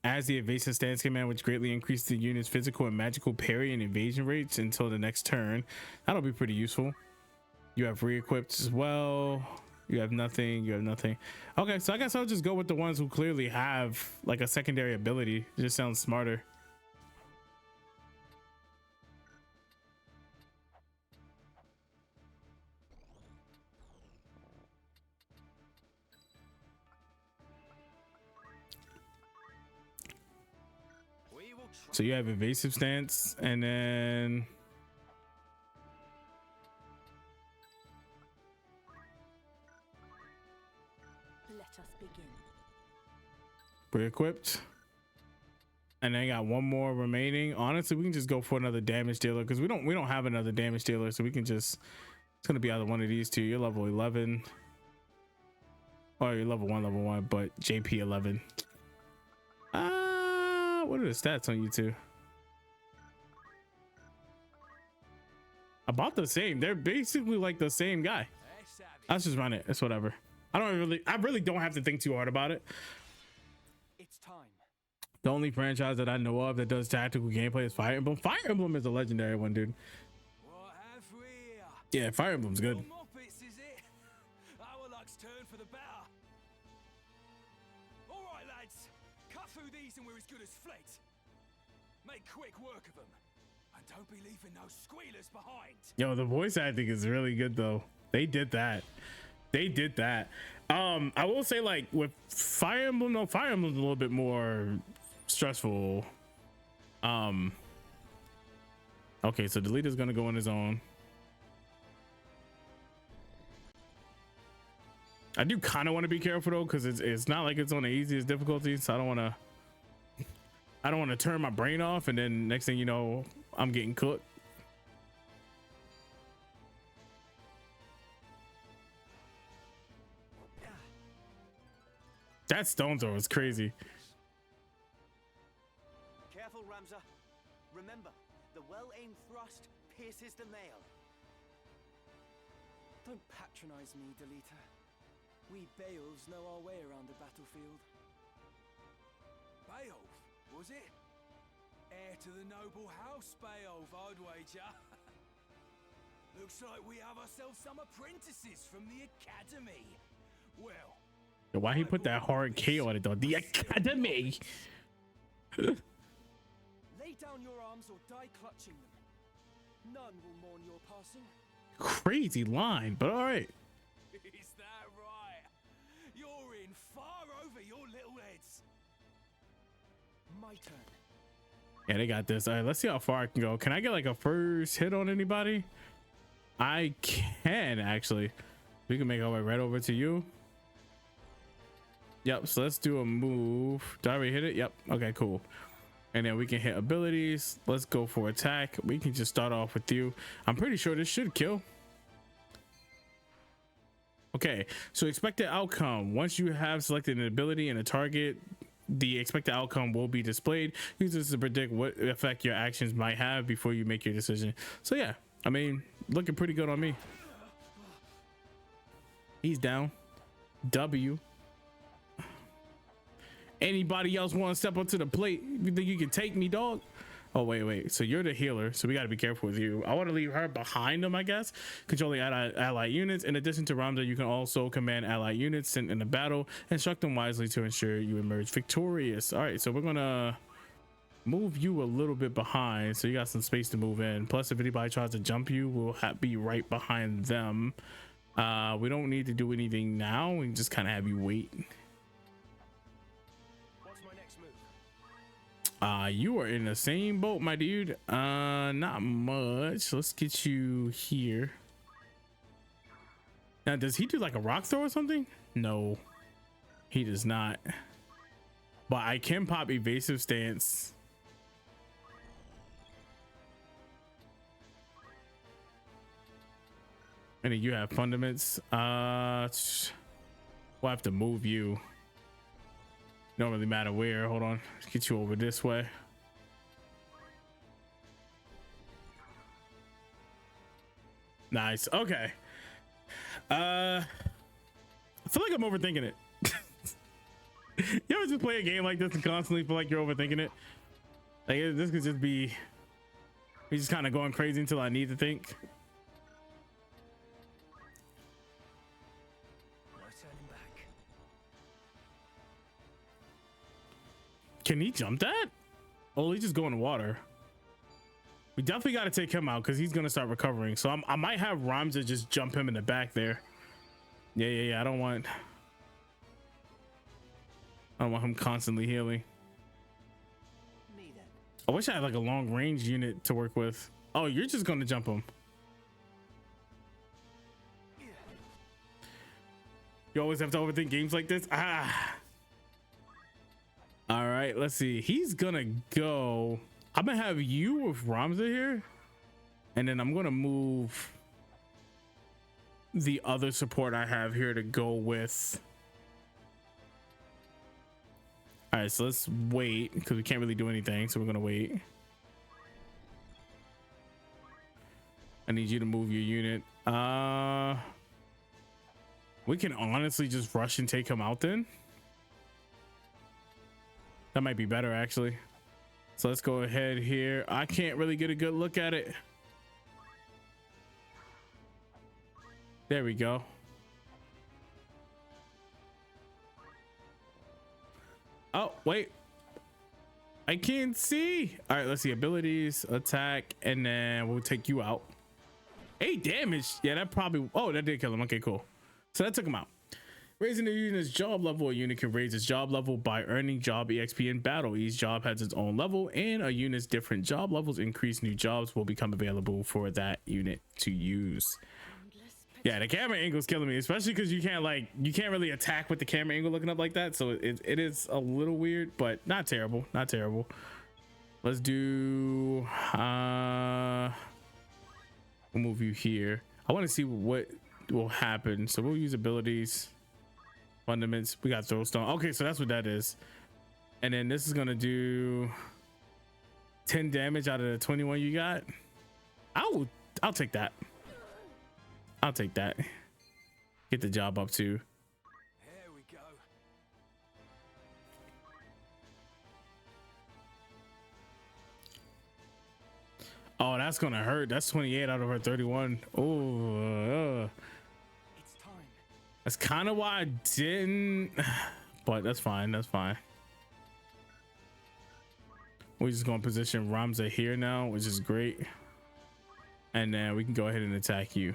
as the evasive stance command, which greatly increases the unit's physical and magical parry and evasion rates until the next turn. That'll be pretty useful. You have re-equipped as well. You have nothing. You have nothing. Okay, so I guess I'll just go with the ones who clearly have like a secondary ability. It just sounds smarter. So you have evasive stance, and then Let us begin. re-equipped, and then I got one more remaining. Honestly, we can just go for another damage dealer because we don't have another damage dealer, so we can just, it's gonna be either one of these two. You're level 11, or you're level 1, but JP 11. What are the stats on you two? About the same. They're basically like the same guy. Let's just run it. It's whatever. I really don't have to think too hard about it. It's time. The only franchise that I know of that does tactical gameplay is Fire Emblem. Fire Emblem is a legendary one, dude. What have we here? Yeah, Fire Emblem's good. No Muppets, is it? Our luck's turned for the better. All right, lads. Cut through these and we're as good as fled. Make quick work of them. And don't be leaving no squealers behind. Yo, the voice acting is really good though. They did that. They did that. I will say, like, with Fire Emblem, no, Fire Emblem's a little bit more stressful. Okay, so the leader's gonna go on his own. I do kind of want to be careful though, because it's not like it's on the easiest difficulty, so I don't want to turn my brain off, and then next thing you know, I'm getting cooked. That stone throw is crazy. Careful, Ramza. Remember, the well-aimed thrust pierces the nail. Don't patronize me, Delita. We Beowulfs know our way around the battlefield. Beowulf, was it? Heir to the noble house, Beowulf, I'd wager. Looks like we have ourselves some apprentices from the academy. Well, Why he put that hard K on it though? The academy. Lay down your arms or die clutching them. None will mourn your passing. Crazy line, but all right. Is that right? You're in far over your little heads. My turn. Yeah, they got this. All right, let's see how far I can go. Can I get like a first hit on anybody? I can actually. We can make our way right over to you. Yep, so let's do a move. Did I already hit it? Yep. Okay, cool. And then we can hit abilities. Let's go for attack. We can just start off with you. I'm pretty sure this should kill. Okay, so expected outcome. Once you have selected an ability and a target, the expected outcome will be displayed. Use this to predict what effect your actions might have before you make your decision. So yeah, I mean, looking pretty good on me. He's down. W. Anybody else want to step up to the plate? You think you can take me, dog? Oh, wait. So you're the healer, so we got to be careful with you. I want to leave her behind them, I guess. Controlling allied units. In addition to Ramza, you can also command allied units sent in the battle. Instruct them wisely to ensure you emerge victorious. All right, so we're going to move you a little bit behind, so you got some space to move in. Plus, if anybody tries to jump you, we'll be right behind them. We don't need to do anything now. We can just kind of have you wait. You are in the same boat, my dude. Not much. Let's get you here. Now, does he do like a rock throw or something? No, he does not. But I can pop evasive stance. And then you have fundaments. We'll have to move you. Don't really matter where. Hold on. Let's get you over this way. Nice. Okay. feel like I'm overthinking it. You ever just play a game like this and constantly feel like you're overthinking it? Like this could just be me just kind of going crazy until I need to think. No turning back. Can he jump that? Oh, he's just going to water. We definitely got to take him out because he's gonna start recovering. So I might have Ramza just jump him in the back there. Yeah. I don't want him constantly healing. Me then. I wish I had like a long range unit to work with. Oh, you're just gonna jump him. You always have to overthink games like this. All right, let's see. He's gonna go. I'm gonna have you with Ramza here, and then I'm gonna move the other support I have here to go with. All right, so let's wait because we can't really do anything, so we're gonna wait. I need you to move your unit. We can honestly just rush and take him out then. That might be better actually. So let's go ahead here. I can't really get a good look at it. There we go. Oh, wait. I can't see. All right, let's see. Abilities, attack, and then we'll take you out. 8 damage. Yeah, that probably... Oh, that did kill him. Okay, cool. So that took him out. Raising the unit's job level. A unit can raise its job level by earning job EXP in battle. Each job has its own level, and a unit's different job levels increase. New jobs will become available for that unit to use. Yeah, the camera angle's killing me, especially because you can't really attack with the camera angle looking up like that. So it is a little weird, but not terrible. Not terrible. Let's do we'll move you here. I want to see what will happen. So we'll use abilities. Fundaments. We got throw stone. Okay, so that's what that is. And then this is gonna do 10 damage out of the 21 you got. I'll take that. I'll take that. Get the job up too. Here we go. Oh, that's gonna hurt. That's 28 out of her 31. Oh, It's time. that's kind of why I didn't, but that's fine. That's fine. We're just gonna position Ramza here now, which is great. And then we can go ahead and attack you.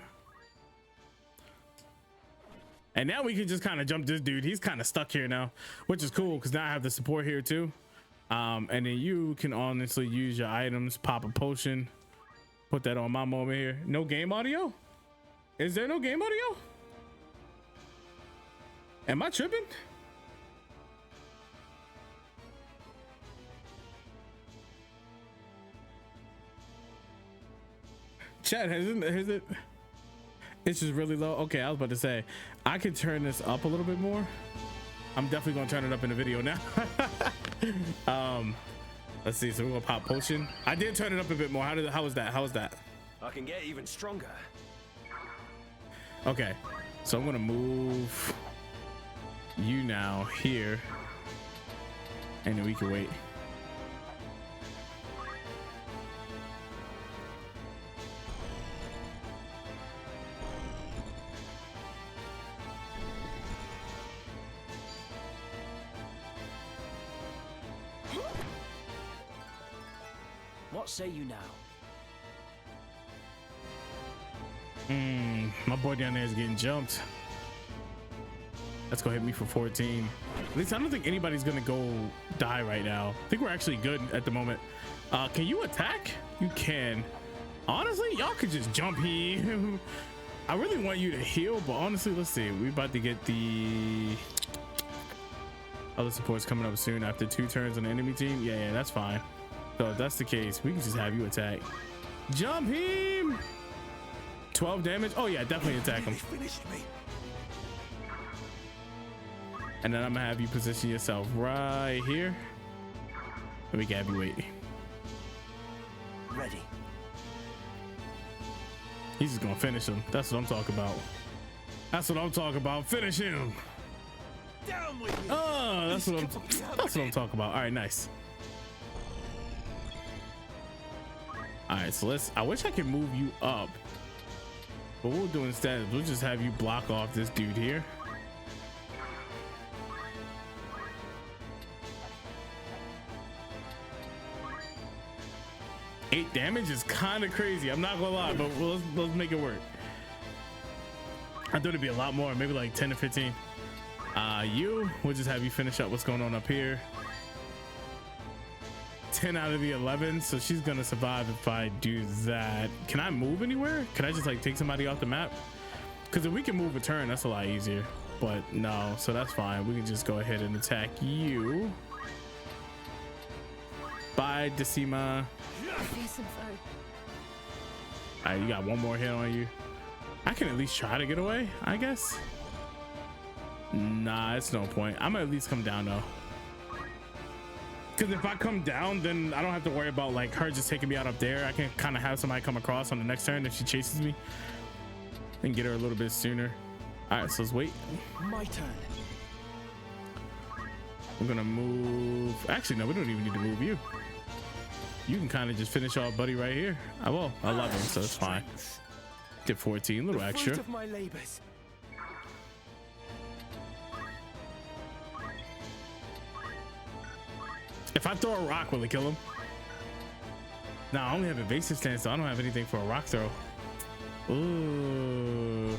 And now we can just kind of jump this dude. He's kind of stuck here now, which is cool because now I have the support here too. And then you can honestly use your items, pop a potion, put that on my moment here. No game audio? Is there no game audio? Am I tripping? Chat, has it? It's just really low. Okay, I was about to say I could turn this up a little bit more. I'm definitely gonna turn it up in the video now. Let's see. So we're gonna pop potion. I did turn it up a bit more. How was that? How was that? I can get even stronger. Okay, so I'm gonna move you now here, and then we can wait. What say you now? My boy down there is getting jumped. Let's go hit me for 14. At least I don't think anybody's gonna go die right now. I think we're actually good at the moment. Can you attack? You can. Honestly, y'all could just jump him. I really want you to heal, but honestly, let's see. We're about to get the other supports coming up soon after 2 turns on the enemy team. Yeah, that's fine. So if that's the case, we can just have you attack. Jump him. 12 damage. Oh yeah, definitely attack him. Finished me. And then I'm gonna have you position yourself right here. And we can have you wait. Ready. He's just gonna finish him. That's what I'm talking about. That's what I'm talking about. Finish him. Down with you. Oh, that's what I'm talking about. All right, nice. All right, so I wish I could move you up. But what we'll do instead is we'll just have you block off this dude here. Eight damage is kind of crazy. I'm not gonna lie, but let's make it work. I thought it'd be a lot more, maybe like 10 to 15. We'll just have you finish up what's going on up here. 10 out of the 11, so she's gonna survive if I do that. Can I move anywhere? Can I just like take somebody off the map? Because if we can move a turn, that's a lot easier. But no, so that's fine. We can just go ahead and attack you. Bye, Decima. All right, you got one more hit on you. I can at least try to get away, I guess. Nah, it's no point. I'm gonna at least come down though. Because if I come down, then I don't have to worry about like her just taking me out up there. I can kind of have somebody come across on the next turn if she chases me and get her a little bit sooner. All right, so let's wait. My turn. I'm gonna move. Actually, no, we don't even need to move you. You can kind of just finish off buddy right here. I will. 11, so it's fine. Did 14, a little extra. Of my labors. If I throw a rock, will it kill him? No, I only have evasive stance, so I don't have anything for a rock throw. Ooh.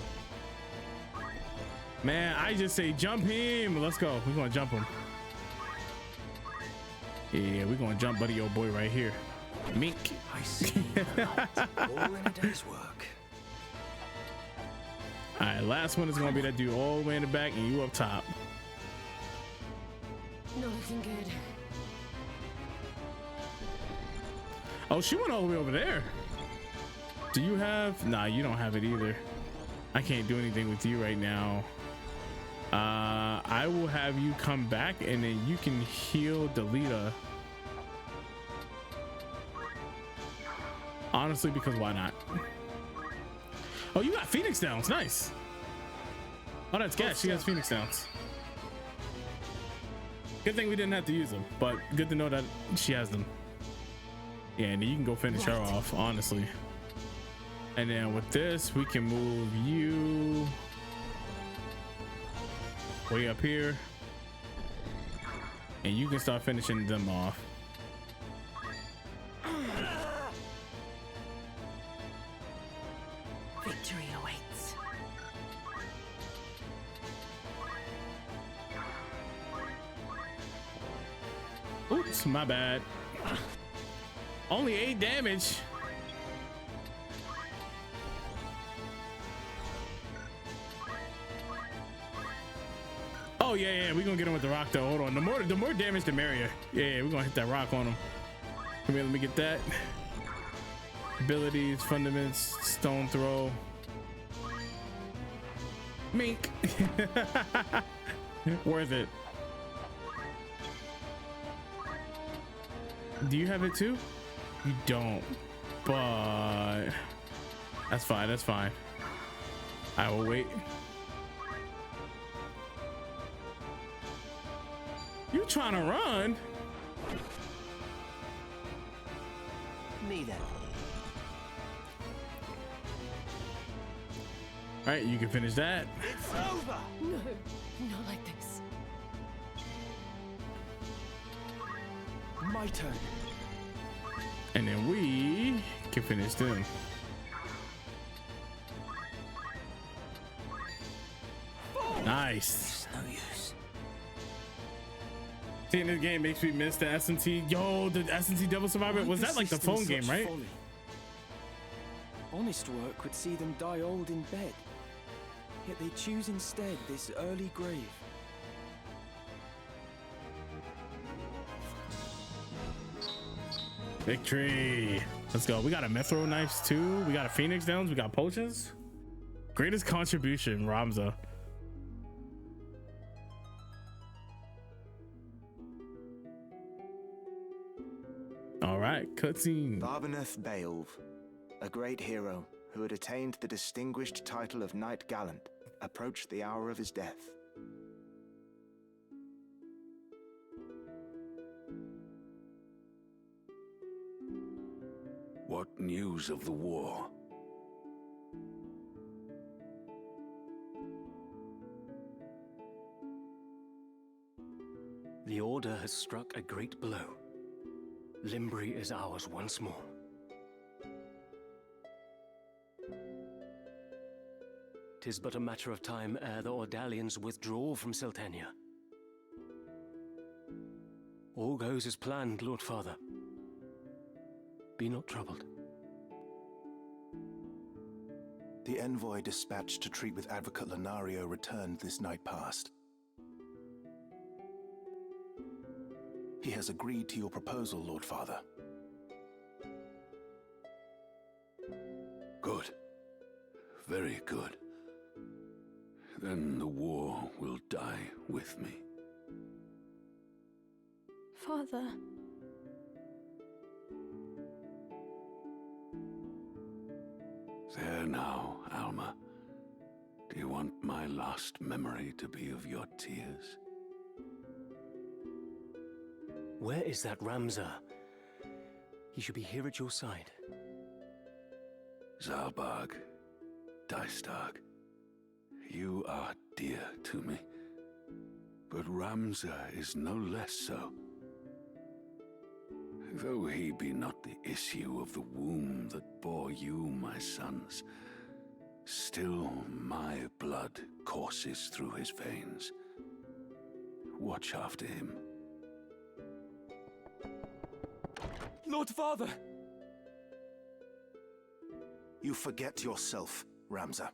Man, I just say jump him. Let's go. We're gonna jump him. Yeah, we're gonna jump buddy old boy right here. Mink. I see. All in a day's work. All right, last one is gonna be that dude all the way in the back and you up top. Not looking good. Oh, she went all the way over there. Do you have? Nah, you don't have it either. I can't do anything with you right now. I will have you come back and then you can heal Delita. Honestly, because why not? Oh, you got Phoenix Downs. Nice. Oh, that's gas. She has Phoenix Downs. Good thing we didn't have to use them, but good to know that she has them. Yeah, and you can go finish her off, honestly. And then with this, we can move you way up here. And you can start finishing them off. Victory awaits. Oops, my bad. Only 8 damage. Oh yeah, we're gonna get him with the rock though. Hold on. The more damage the merrier. Yeah, we're gonna hit that rock on him. Come here, let me get that. Abilities, fundamentals, stone throw. Mink. Worth it. Do you have it too? You don't, but that's fine. That's fine. I will wait. You trying to run? Me then. All right, you can finish that. It's over. No, not like this. My turn. And then we can finish them. Nice. No use. Seeing this game makes me miss the S&T. Yo, the S&T Devil Survivor. Was that like the phone game, right? Folly. Honest work would see them die old in bed. Yet they choose instead this early grave. Victory. Let's go. We got a Mithril Knives too. We got a Phoenix Downs. We got potions. Greatest contribution, Ramza. All right, cutscene. Barbeneth Beowulf, a great hero who had attained the distinguished title of Knight Gallant, approached the hour of his death. What news of the war? The Order has struck a great blow. Limbri is ours once more. 'Tis but a matter of time ere the Ordalians withdraw from Seltenia. All goes as planned, Lord Father. Be not troubled. The envoy dispatched to treat with Advocate Lenario returned this night past. He has agreed to your proposal, Lord Father. Good. Very good. Then the war will die with me. Father. There now, Alma. Do you want my last memory to be of your tears? Where is that Ramza? He should be here at your side. Zalbag, Dystag, you are dear to me. But Ramza is no less so. Though he be not the issue of the womb that bore you, my sons, still my blood courses through his veins. Watch after him. Lord Father! You forget yourself, Ramza.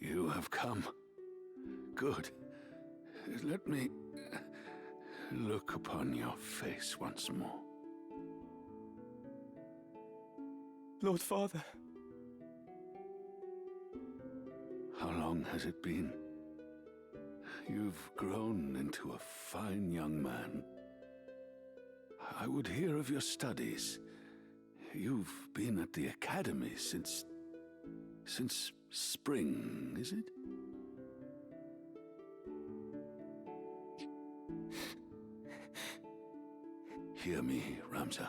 You have come. Good. Let me look upon your face once more. Lord Father. How long has it been? You've grown into a fine young man. I would hear of your studies. You've been at the academy since spring, is it? Hear me, Ramza.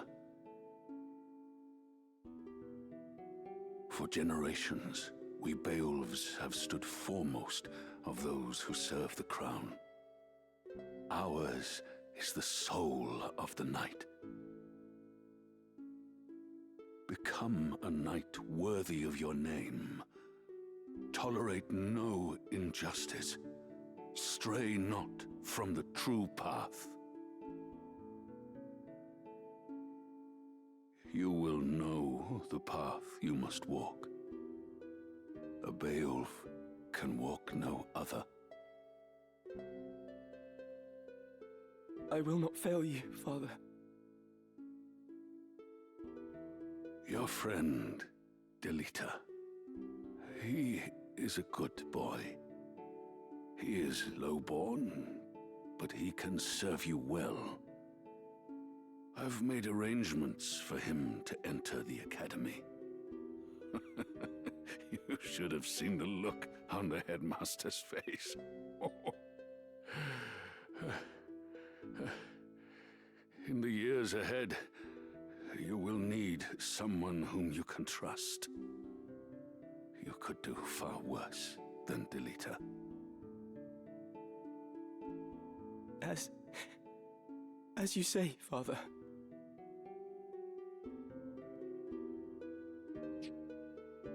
For generations, we Beowulfs have stood foremost of those who serve the crown. Ours is the soul of the night. Become a knight worthy of your name. Tolerate no injustice. Stray not from the true path. You will know the path you must walk. A Beowulf can walk no other. I will not fail you, Father. Your friend, Delita. He is a good boy. He is low-born, but he can serve you well. I've made arrangements for him to enter the academy. You should have seen the look on the headmaster's face. In the years ahead, you will need someone whom you can trust. You could do far worse than Delita. As you say, Father.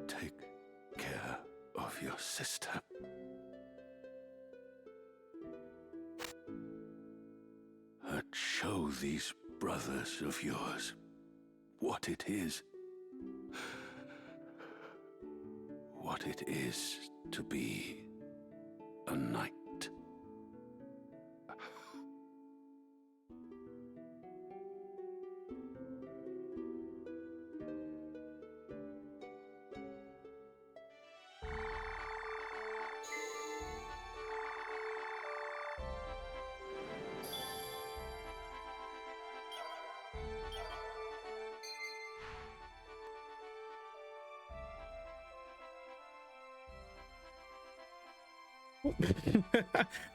Take care of your sister. Show these brothers of yours what it is. What it is to be a knight. Main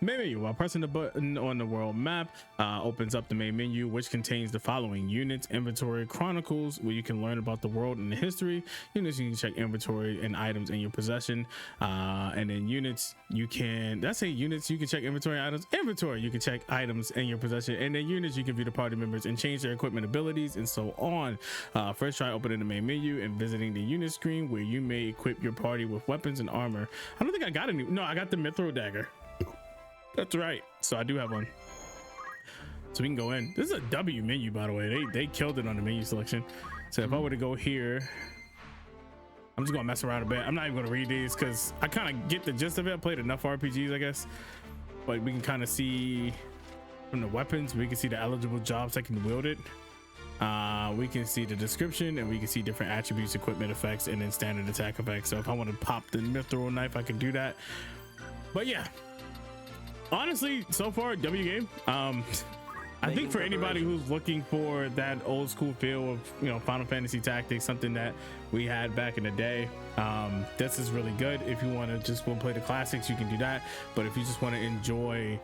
menu. While pressing the button on the world map, opens up the main menu, which contains the following: units, inventory, chronicles, where you can learn about the world and the history. Units, you can check inventory and items in your possession, and then units, you can units, you can check inventory items. Inventory, you can check items in your possession, and then units, you can view the party members and change their equipment abilities and so on. First, try opening the main menu and visiting the unit screen, where you may equip your party with weapons and armor. I don't think I got any. No, I got the mithril dagger. That's right. So I do have one. So we can go in. This is a W menu, by the way. They killed it on the menu selection. So if I were to go here, I'm just gonna mess around a bit. I'm not even gonna read these because I kind of get the gist of it. I played enough RPGs, I guess. But we can kind of see from the weapons, we can see the eligible jobs that can wield it. We can see the description, and we can see different attributes, equipment effects, and then standard attack effects. So if I want to pop the mithril knife, I can do that. But yeah, honestly, so far, W game. I think for anybody who's looking for that old school feel of, you know, Final Fantasy Tactics, something that we had back in the day, this is really good. If you want to just go play the classics, you can do that. But if you just want to enjoy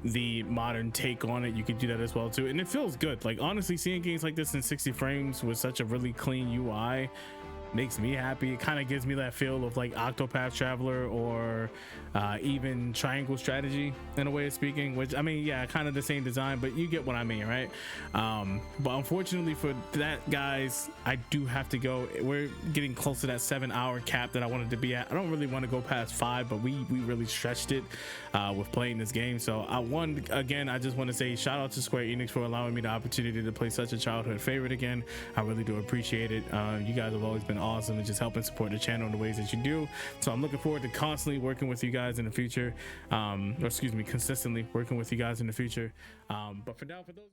the modern take on it, you can do that as well too, and it feels good. Like, honestly, seeing games like this in 60 frames with such a really clean UI makes me happy. It kind of gives me that feel of like Octopath Traveler or even Triangle Strategy in a way of speaking, which, I mean, yeah, kind of the same design, but you get what I mean, right? But unfortunately for that, guys, I do have to go. We're getting close to that 7-hour cap that I wanted to be at. I don't really want to go past 5, but we really stretched it with playing this game. So I just want to say shout out to Square Enix for allowing me the opportunity to play such a childhood favorite again. I really do appreciate it. You guys have always been awesome and just helping support the channel in the ways that you do. So I'm looking forward to constantly working with you guys in the future, consistently working with you guys in the future. But for now, for those